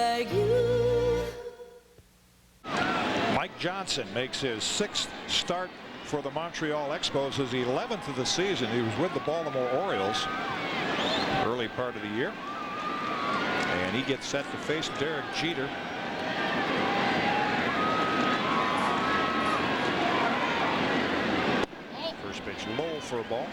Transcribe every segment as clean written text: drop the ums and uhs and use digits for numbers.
like you. Mike Johnson makes his 6th start for the Montreal Expos, his 11th of the season. He was with the Baltimore Orioles early part of the year. And he gets set to face Derek Jeter. First pitch low for a ball.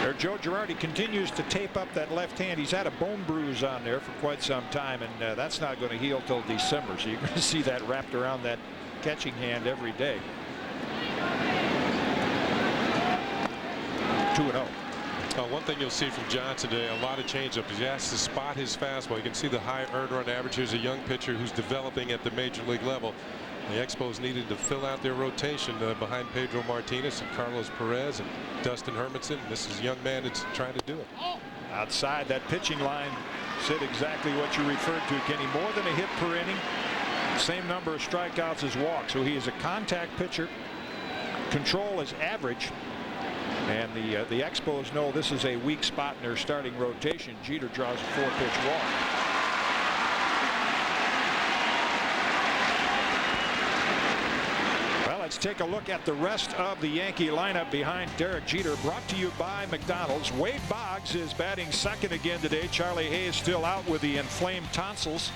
There, Joe Girardi continues to tape up that left hand. He's had a bone bruise on there for quite some time, and that's not going to heal till December. So you're going to see that wrapped around that catching hand every day. 2-0. One thing you'll see from Johnson today, a lot of changeup. He has to spot his fastball. You can see the high earned run average. Here's a young pitcher who's developing at the major league level. The Expos needed to fill out their rotation behind Pedro Martinez and Carlos Perez and Dustin Hermanson. This is a young man that's trying to do it. Outside that pitching line said exactly what you referred to, Kenny. More than a hit per inning, same number of strikeouts as walks. So he is a contact pitcher. Control is average. And the Expos know this is a weak spot in their starting rotation. Jeter draws a 4-pitch walk. Well, let's take a look at the rest of the Yankee lineup behind Derek Jeter. Brought to you by McDonald's. Wade Boggs is batting second again today. Charlie Hayes still out with the inflamed tonsils.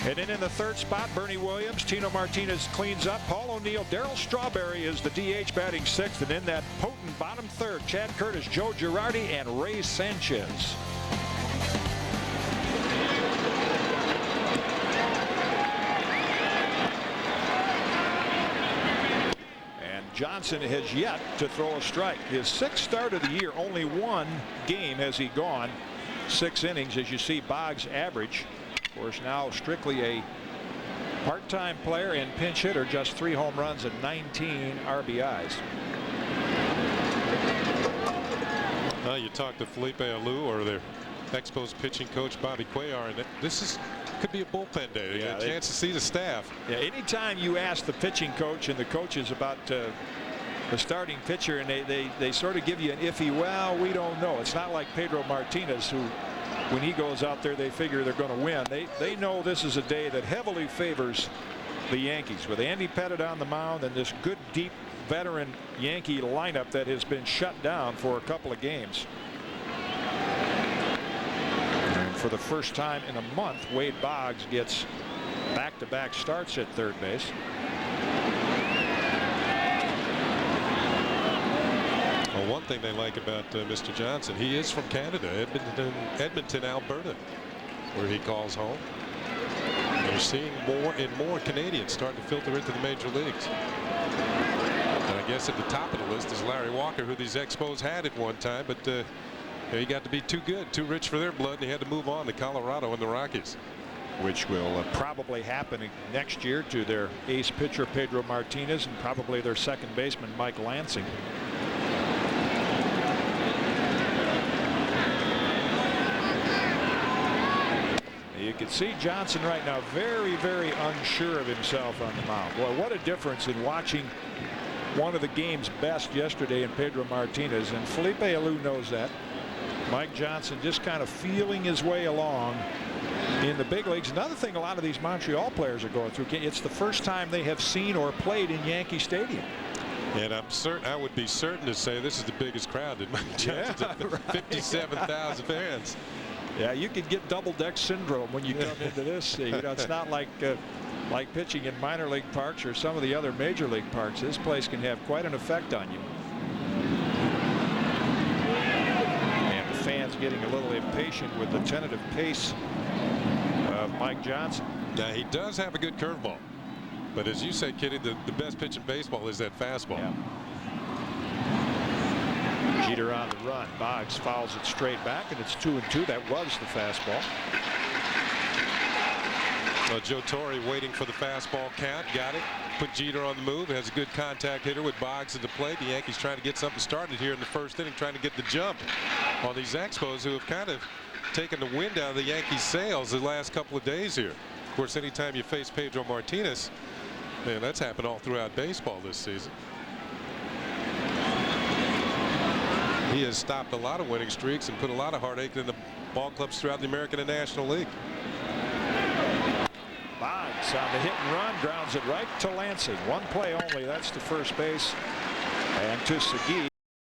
And then in the third spot, Bernie Williams, Tino Martinez cleans up. Paul O'Neill, Darryl Strawberry is the DH batting sixth. And in that potent bottom third, Chad Curtis, Joe Girardi, and Ray Sanchez. And Johnson has yet to throw a strike. His 6th start of the year, only 1 game has he gone. 6 innings, as you see Boggs average. Of course, now strictly a part-time player and pinch hitter, just 3 home runs and 19 RBIs. You talk to Felipe Alou or their Expos pitching coach Bobby Cuellar, and this could be a bullpen day. They get a chance to see the staff. Yeah, anytime you ask the pitching coach and the coaches about the starting pitcher, and they sort of give you an iffy, well, we don't know. It's not like Pedro Martinez, who, when he goes out there, they figure they're going to win. They know this is a day that heavily favors the Yankees, with Andy Pettitte on the mound and this good, deep, veteran Yankee lineup that has been shut down for a couple of games. And for the first time in a month, Wade Boggs gets back-to-back starts at third base. Well, one thing they like about Mr. Johnson, he is from Canada, Edmonton, Alberta, where he calls home. They're seeing more and more Canadians starting to filter into the major leagues. And I guess at the top of the list is Larry Walker, who these Expos had at one time, but he got to be too good, too rich for their blood, and he had to move on to Colorado and the Rockies. Which will probably happen next year to their ace pitcher Pedro Martinez and probably their second baseman Mike Lansing. You can see Johnson right now very, very unsure of himself on the mound. Boy, what a difference in watching one of the game's best yesterday in Pedro Martinez, and Felipe Alou knows that. Mike Johnson just kind of feeling his way along in the big leagues. Another thing a lot of these Montreal players are going through, it's the first time they have seen or played in Yankee Stadium. And I would be certain to say this is the biggest crowd in Mike Johnson's. Yeah, right. 57,000 fans. Yeah, you could get double-deck syndrome when you come into this. You know, it's not like pitching in minor league parks or some of the other major league parks. This place can have quite an effect on you. And the fans getting a little impatient with the tentative pace of Mike Johnson. Now, he does have a good curveball. But as you said, Kitty, the best pitch in baseball is that fastball. Yeah. Jeter on the run. Boggs fouls it straight back, and it's 2-2. That was the fastball. Well, Joe Torre waiting for the fastball count. Got it. Put Jeter on the move. Has a good contact hitter with Boggs at the plate. The Yankees trying to get something started here in the first inning, trying to get the jump on these Expos, who have kind of taken the wind out of the Yankees' sails the last couple of days here. Of course, anytime you face Pedro Martinez, man, that's happened all throughout baseball this season. He has stopped a lot of winning streaks and put a lot of heartache in the ball clubs throughout the American and National League. Matz on the hit and run, grounds it right to Lansing. One play only. That's to first base and to Segui.